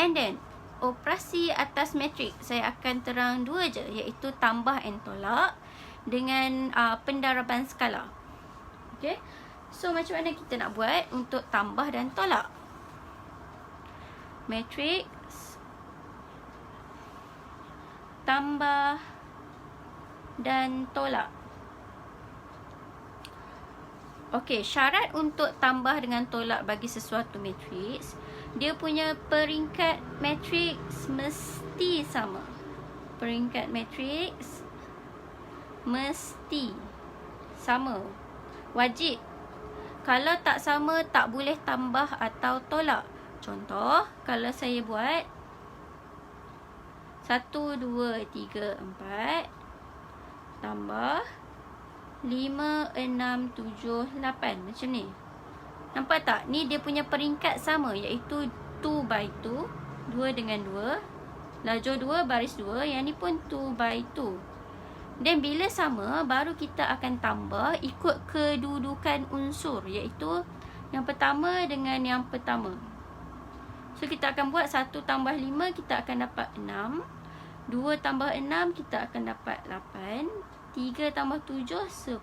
And then operasi atas matrik saya akan terang dua je, iaitu tambah and tolak dengan pendaraban skala. Okay, so macam mana kita nak buat untuk tambah dan tolak? Matriks tambah dan tolak. Okey, syarat untuk tambah dengan tolak bagi sesuatu matriks, dia punya peringkat matriks mesti sama. Peringkat matriks mesti sama. Wajib. Kalau tak sama, tak boleh tambah atau tolak. Contoh, kalau saya buat 1, 2, 3, 4 tambah 5, 6, 7, 8. Macam ni. Nampak tak? Ni dia punya peringkat sama, iaitu 2 by 2. 2 dengan 2. Lajur 2, baris 2. Yang ni pun 2 by 2. Dan bila sama, baru kita akan tambah ikut kedudukan unsur, iaitu yang pertama dengan yang pertama. So, kita akan buat 1 tambah 5, kita akan dapat 6. 2 tambah 6, kita akan dapat 8. 3 tambah 7, 10.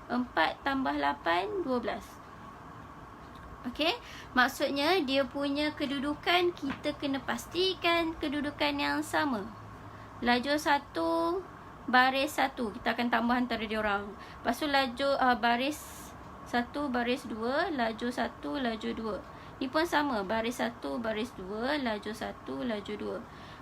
4 tambah 8, 12. Okey, maksudnya dia punya kedudukan, kita kena pastikan kedudukan yang sama. Lajur 1, baris 1, kita akan tambah antara dia orang. Lepas tu lajur baris 1, baris 2, lajur 1, lajur 2. Ni pun sama, baris 1, baris 2, lajur 1, lajur 2.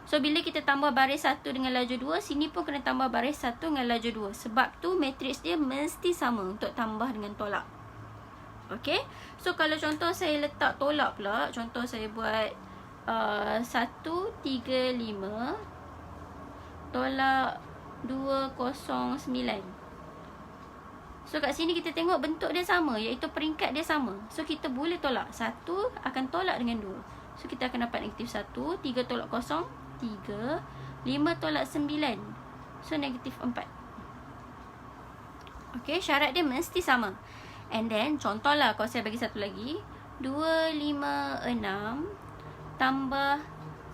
So, bila kita tambah baris 1 dengan lajur 2, sini pun kena tambah baris 1 dengan lajur 2. Sebab tu matriks dia mesti sama untuk tambah dengan tolak. Okey. So, kalau contoh saya letak tolak pula, contoh saya buat 1, 3, 5 tolak 2, 0, 9. So, kat sini kita tengok bentuk dia sama, iaitu peringkat dia sama. So, kita boleh tolak. 1 akan tolak dengan 2. So, kita akan dapat negatif 1. 3 tolak 0, 3. 5 tolak 9. So, negatif 4. Okey, syarat dia mesti sama. And then, contohlah kalau saya bagi satu lagi. 2, 5, 6 tambah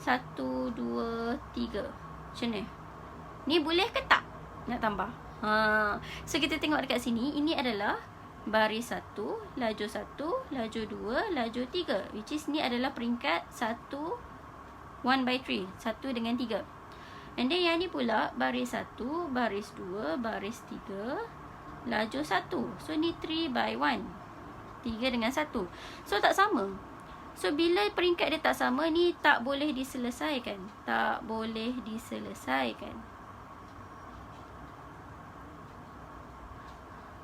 1, 2, 3. Macam ni. Ni boleh ke tak nak tambah? So, kita tengok dekat sini. Ini adalah baris 1, lajur 1, lajur 2, lajur 3. Which is ni adalah peringkat 1 by 3. 1 dengan 3. And then yang ni pula baris 1, baris 2, baris 3, lajur 1. So, ni 3 by 1. 3 dengan 1. So, tak sama. So, bila peringkat dia tak sama, ni tak boleh diselesaikan. Tak boleh diselesaikan.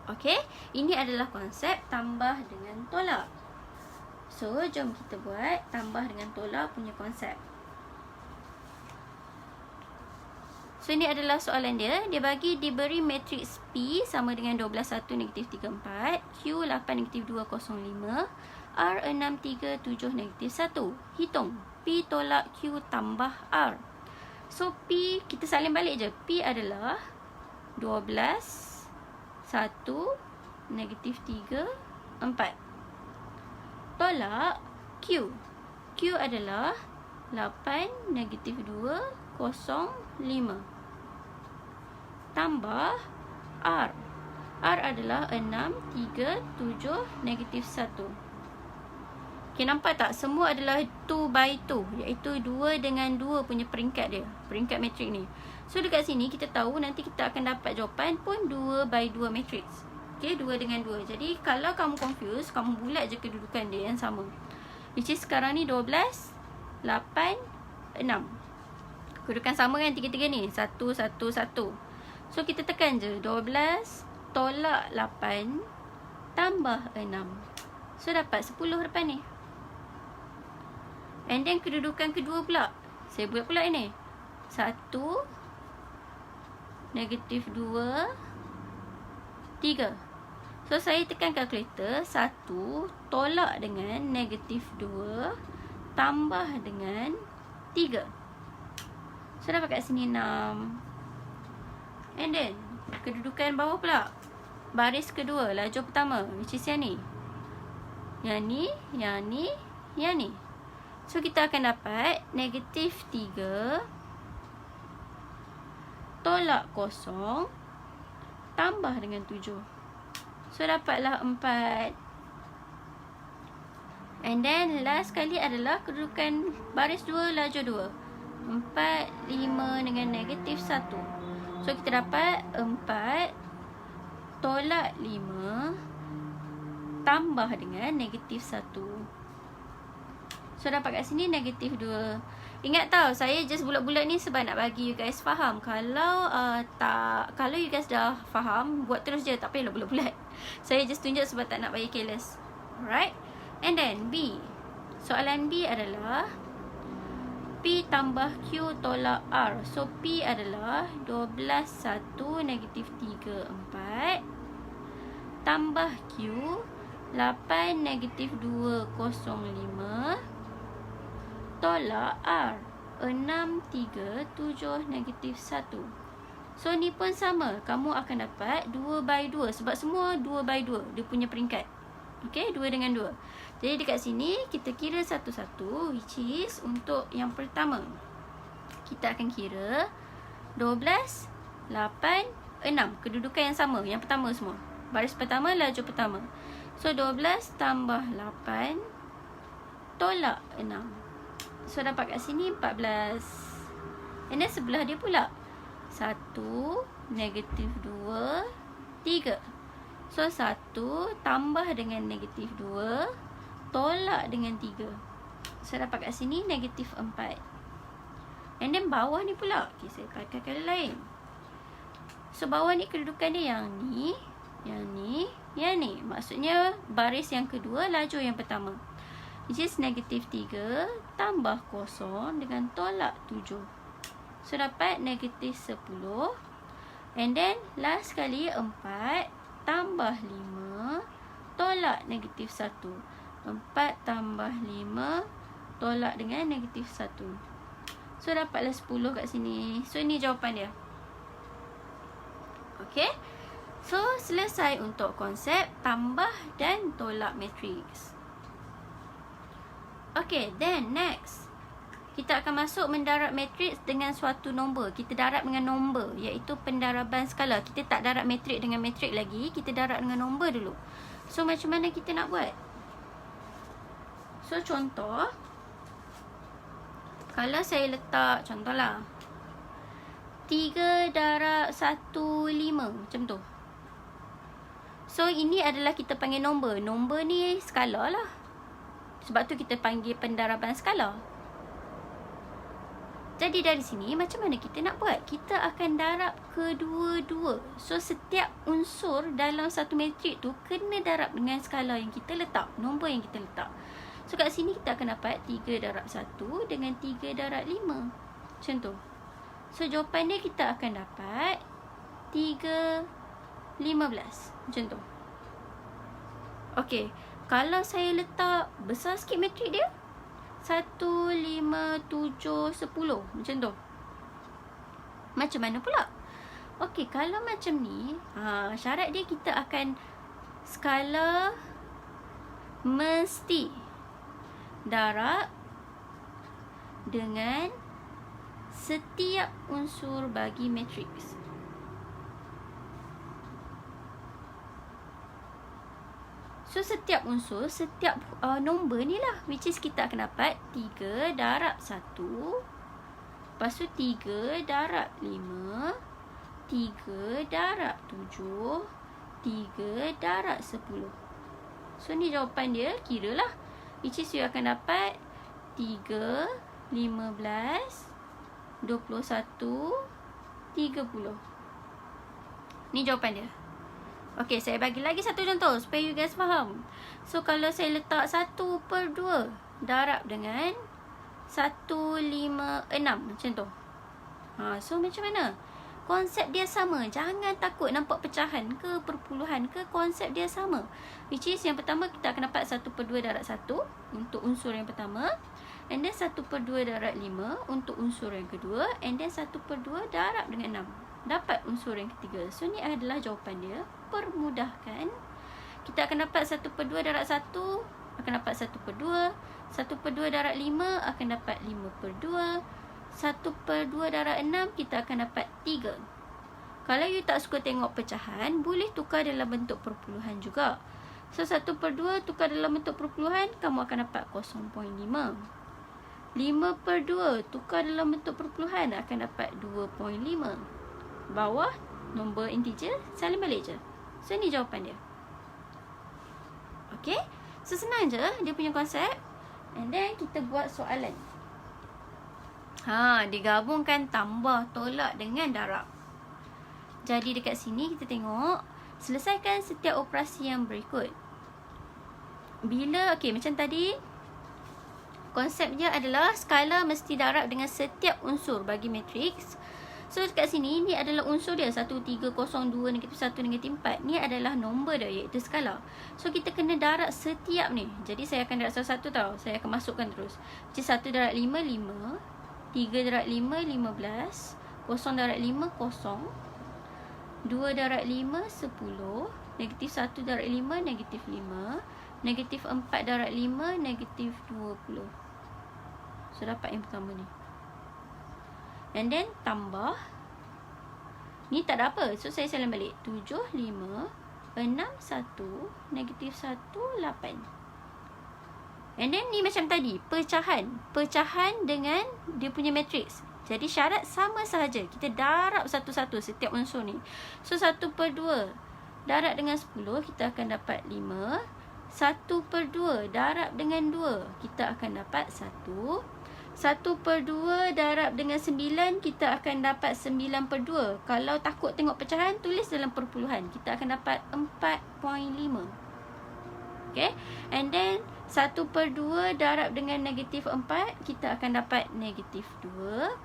Okey, ini adalah konsep tambah dengan tolak. So, jom kita buat tambah dengan tolak punya konsep. So, ini adalah soalan dia. Dia bagi diberi matriks P sama dengan 12, 1, negatif 3, 4. Q, 8, negatif 2, 0, 5. R, 6, 3, 7, negatif 1. Hitung. P tolak Q tambah R. So, P, kita salin balik je. P adalah 12, 1, negatif 3, 4. Tolak Q. Q adalah 8, negatif 2, 0, 5. Tambah R. R adalah 6, 3, 7, negatif 1. Okay, nampak tak? Semua adalah 2 by 2. Iaitu 2 dengan 2 punya peringkat dia. Peringkat matrik ni. So, dekat sini kita tahu nanti kita akan dapat jawapan pun 2 by 2 matriks. Okay, 2 dengan 2. Jadi, kalau kamu confused, kamu bulat je kedudukan dia yang sama. Which is sekarang ni 12, 8, 6. Kedudukan sama kan tiga-tiga ni. 1, 1, 1. So, kita tekan je. 12 tolak 8 tambah 6. So, dapat 10 depan ni. And then, kedudukan kedua pula. Saya buat pula ini. 1, negatif 2, 3. So, saya tekan kalkulator. 1 tolak dengan negatif 2 tambah dengan 3. So, dapat kat sini 6. And then, kedudukan bawah pula. Baris kedua, lajur pertama. Which is yang ni. Yang ni, yang ni, yang ni. So kita akan dapat negatif 3 tolak kosong tambah dengan 7. So dapatlah 4. And then last kali adalah kedudukan baris 2 lajur 2. 4, 5 dengan negatif 1. So kita dapat 4 tolak 5 tambah dengan negatif 1. So dapat kat sini negatif 2. Ingat tau, saya just bulat-bulat ni sebab nak bagi you guys faham. Kalau kalau you guys dah faham, buat terus je, tak payahlah bulat-bulat. Saya just tunjuk sebab tak nak bagi careless. Alright. And then B. Soalan B adalah P tambah Q tolak R. So P adalah 12, 1, negatif 3, 4 tambah Q 8, negatif 2, 0, 5 tolak R 6, 3, 7, negatif 1. So ni pun sama. Kamu akan dapat 2/2 sebab semua 2/2 dia punya peringkat. Okay, 2 dengan 2. Jadi dekat sini kita kira satu-satu, which is untuk yang pertama kita akan kira 12, 8, 6. Kedudukan yang sama, yang pertama semua. Baris pertama, lajur pertama. So 12 tambah 8 tolak 6. So dapat kat sini 14. And then sebelah dia pula 1, negatif 2, 3. So 1 tambah dengan negatif 2 tolak dengan 3. So dapat kat sini negatif 4. And then bawah ni pula, okay, saya pakai color lain. So bawah ni kedudukan dia yang ni, yang ni, yang ni. Maksudnya baris yang kedua, lajur yang pertama, which is negatif 3 tambah 0 dengan tolak 7. So dapat negatif 10. And then last kali 4 tambah 5 tolak negatif 1. 4 tambah 5 tolak dengan negatif 1. So dapatlah 10 kat sini. So ini jawapan dia. Okay. So selesai untuk konsep tambah dan tolak matriks. Okay, then next kita akan masuk mendarab matriks dengan suatu nombor. Kita darab dengan nombor, iaitu pendaraban skala. Kita tak darab matriks dengan matriks lagi, kita darab dengan nombor dulu. So macam mana kita nak buat? So contoh, kalau saya letak contohlah 3 darab 1, 5 macam tu. So ini adalah kita panggil nombor. Nombor ni skala lah. Sebab tu kita panggil pendaraban skala. Jadi dari sini macam mana kita nak buat? Kita akan darab kedua-dua. So setiap unsur dalam satu matrik tu kena darab dengan skala yang kita letak, nombor yang kita letak. So kat sini kita akan dapat 3 darab 1 dengan 3 darab 5. Macam tu. So jawapan dia kita akan dapat 3, 15. Macam tu. Okey. Kalau saya letak besar sikit matrik dia, 1, 5, 7, 10. Macam tu. Macam mana pula? Okey, kalau macam ni, syarat dia kita akan skala mesti darab dengan setiap unsur bagi matriks. So setiap unsur, setiap nombor ni lah, which is kita akan dapat 3 darab 1, lepas tu 3 darab 5, 3 darab 7, 3 darab 10. So ni jawapan dia, kira lah, which is you akan dapat 3, 15, 21, 30. Ni jawapan dia. Okey, saya bagi lagi satu contoh supaya you guys faham. So kalau saya letak 1/2 darab dengan 156 macam tu. So macam mana? Konsep dia sama. Jangan takut nampak pecahan ke perpuluhan ke, konsep dia sama. Which is yang pertama kita akan dapat 1/2 darab 1 untuk unsur yang pertama. And then 1/2 darab 5 untuk unsur yang kedua. And then 1/2 darab dengan 6. Dapat unsur yang ketiga. So ni adalah jawapan dia. Permudahkan. Kita akan dapat 1/2 darab 1 akan dapat 1/2. 1/2 darab 5 akan dapat 5/2. 1/2 darab 6 kita akan dapat 3. Kalau you tak suka tengok pecahan, boleh tukar dalam bentuk perpuluhan juga. So 1/2 tukar dalam bentuk perpuluhan, kamu akan dapat 0.5. 5/2 tukar dalam bentuk perpuluhan akan dapat 2.5. Bawah nombor integer, salin balik je. So ni jawapan dia. Okay, so senang je dia punya konsep. And then kita buat soalan. Digabungkan tambah, tolak dengan darab. Jadi dekat sini kita tengok, selesaikan setiap operasi yang berikut. Bila, okey, macam tadi, konsepnya adalah skala mesti darab dengan setiap unsur bagi matriks. So dekat sini, ni adalah unsur dia, 1, 3, 0, 2, -1, -4. Ni adalah nombor dia, iaitu skala. So kita kena darab setiap ni. Jadi saya akan darab satu-satu tau. Saya akan masukkan terus. Jadi 1 darab 5, 5. 3 darab 5, 15. 0 darab 5, 0. 2 darab 5, 10. -1 darab 5, -5. -4 darab 5, -20. So dapat yang pertama ni. And then tambah. Ni tak ada apa. So saya salam balik. 7, 5, 6, 1, -1, 8. And then ni macam tadi. Pecahan. Pecahan dengan dia punya matriks. Jadi syarat sama sahaja. Kita darab satu-satu setiap unsur ni. So 1/2 darab dengan 10, kita akan dapat 5. 1/2 darab dengan 2, kita akan dapat 1. 1/2 darab dengan 9, kita akan dapat 9/2. Kalau takut tengok pecahan, tulis dalam perpuluhan. Kita akan dapat 4.5. Okay. And then 1/2 darab dengan -4, kita akan dapat -2.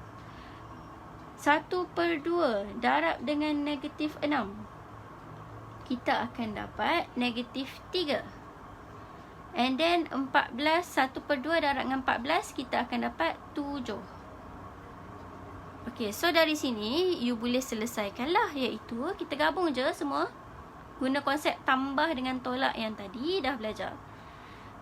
1/2 darab dengan -6, kita akan dapat -3. And then 14, 1/2 darab dengan 14, kita akan dapat 7. Okay, so dari sini you boleh selesaikan lah, iaitu kita gabung je semua. Guna konsep tambah dengan tolak yang tadi dah belajar.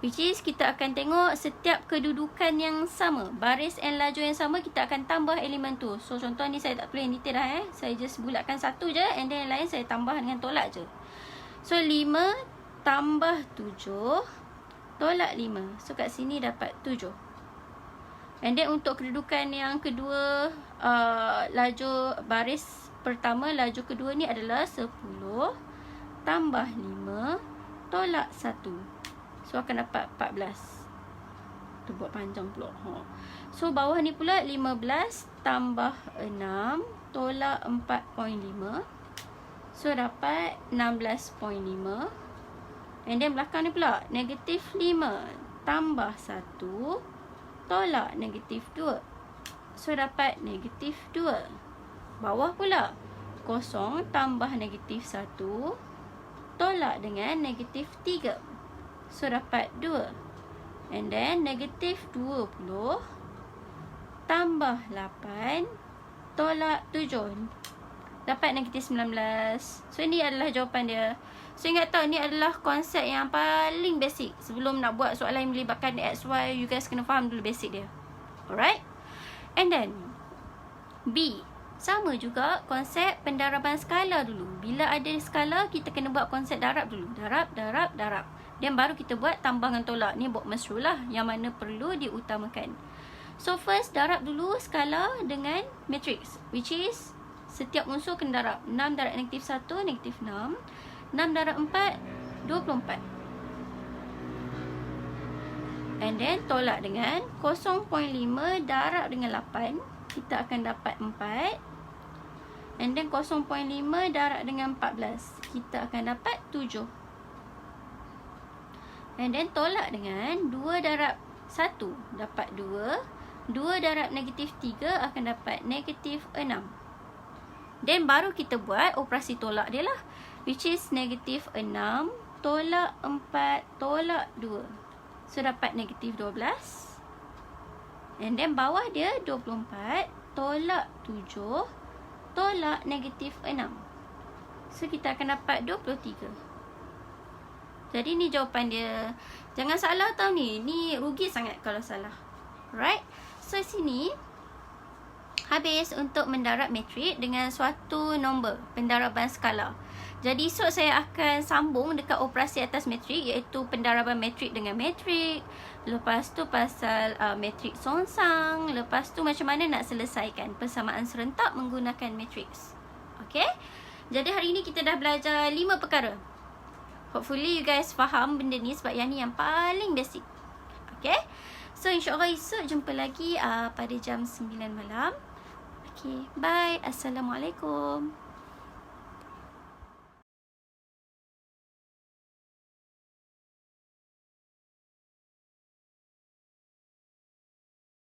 Which is kita akan tengok setiap kedudukan yang sama, baris and laju yang sama, kita akan tambah elemen tu. So contoh ni saya tak tulis detail dah Saya just bulatkan satu je, and then yang lain saya tambah dengan tolak je. So 5 tambah 7 tolak 5. So kat sini dapat 7. And then untuk kedudukan yang kedua, laju baris pertama, laju kedua ni adalah 10 tambah 5 tolak 1. So akan dapat 14. Tu buat panjang pula. So bawah ni pula 15 tambah 6 tolak 4.5. So dapat 16.5. And then belakang ni pula -5 tambah 1 tolak -2. So dapat -2. Bawah pula 0 tambah -1 tolak dengan -3. So dapat 2. And then -20 tambah 8 tolak 7. Dapat -19. So ini adalah jawapan dia. So ingat tau, ni adalah konsep yang paling basic. Sebelum nak buat soalan yang melibatkan X, Y, you guys kena faham dulu basic dia. Alright. And then B, sama juga konsep pendaraban skala dulu. Bila ada skala, kita kena buat konsep darab dulu. Darab, darab, darab. Dan baru kita buat tambah dengan tolak. Ni buat masyhur lah, yang mana perlu diutamakan. So first, darab dulu skala dengan matrix, which is setiap unsur kena darab. 6 darab -1, -6. 6 darab 4, 24. And then tolak dengan 0.5 darab dengan 8, kita akan dapat 4. And then 0.5 darab dengan 14, kita akan dapat 7. And then tolak dengan 2 darab 1, dapat 2. 2 darab -3 akan dapat -6. Then baru kita buat operasi tolak dia lah, which is -6 tolak 4 tolak 2. So dapat -12. And then bawah dia 24 tolak 7 tolak -6. So kita akan dapat 23. Jadi ni jawapan dia. Jangan salah tau ni. Ni rugi sangat kalau salah. Alright. So sini habis untuk mendarab matrik dengan suatu nombor pendaraban skala. Jadi esok saya akan sambung dekat operasi atas matrik, iaitu pendaraban matrik dengan matrik. Lepas tu pasal matrik songsang. Lepas tu macam mana nak selesaikan persamaan serentak menggunakan matriks. Okay. Jadi hari ni kita dah belajar 5 perkara. Hopefully you guys faham benda ni sebab yang ni yang paling basic. Okay. So insyaAllah esok jumpa lagi pada jam 9 malam. Okay. Bye. Assalamualaikum.